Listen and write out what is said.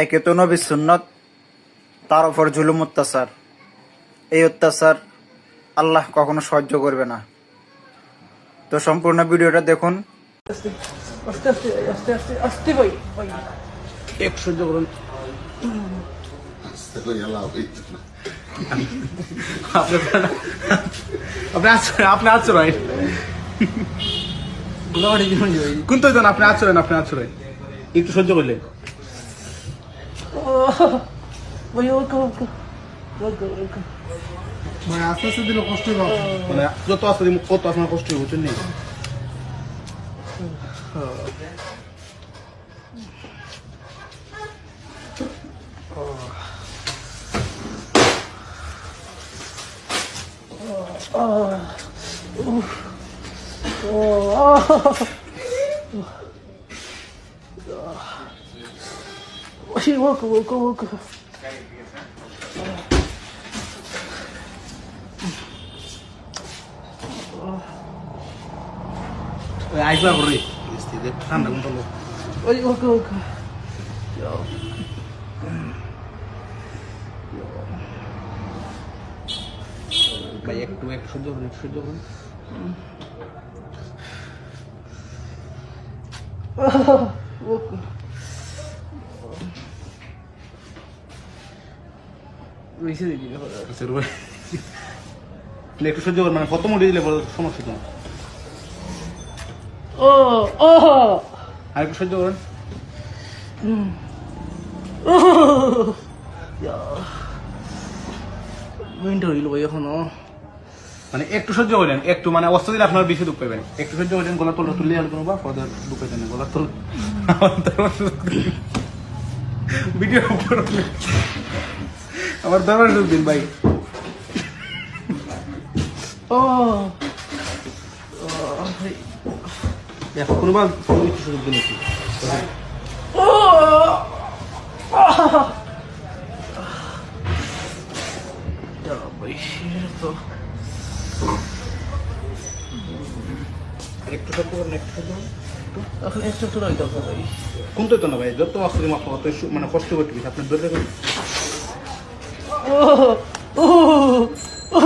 একে তো নবী সুন্নত, তার উপর জুলুম অত্যাচার। এই অত্যাচার আল্লাহ কখনো সহ্য করবে না। তো সম্পূর্ণ ভিডিওটা দেখুন। আস্তে আস্তে আস্তে আস্তে আস্তে ভাই ভাই এক সহ্য করুন। আপনি আচরণ কিন্তু আপনি আচরণ একটু সহ্য করলেন। ভাই ওকে ওকে ওকে ওকে মানে আস্তে আস্তে দিলে কষ্ট হবে, মানে যত আস্তে দিন কত আপনার কষ্ট হবে, বুঝছেন? নেই ওকে ওকে ওকে আইসবা করে ঠান্ডা কোনটা লোক ওই ওকে ওকে ভাই একটু একটু সহ্য করুন, একটু সহ্য করুন। ওকে বেশি দিবি আচ্ছা রুবাই, একটু সহ্য করুন, মানে কত মুড়ি দিলে বড় সমস্যা তো। ও ও আর একটু সহ্য করুন। মিনিট হইল ভাই এখনো। মানে একটু সহ্য করলেন, একটু মানে অস্ত্র দিলে আপনার বেশি দুঃখ পাবেন। একটু সহ্য করলেন, গলা তোলা তুললে আর কোনো বা পদের দুঃখ পাইতেন না, গলা তোল ভিডিও আমার দরবার দিন ভাই। ও দেখো কোনোবা একটু সুযোগ দিন একটু। ও তো একটু সহ্য করুন, একটু সহ্য করুন। এখন একটু তো রাখতে হবে ভাই। কোনটা তো না ভাই, যত অস্ত্র দিন আপনার অত মানে কষ্ট করতে আপনার ধরে ও ও ও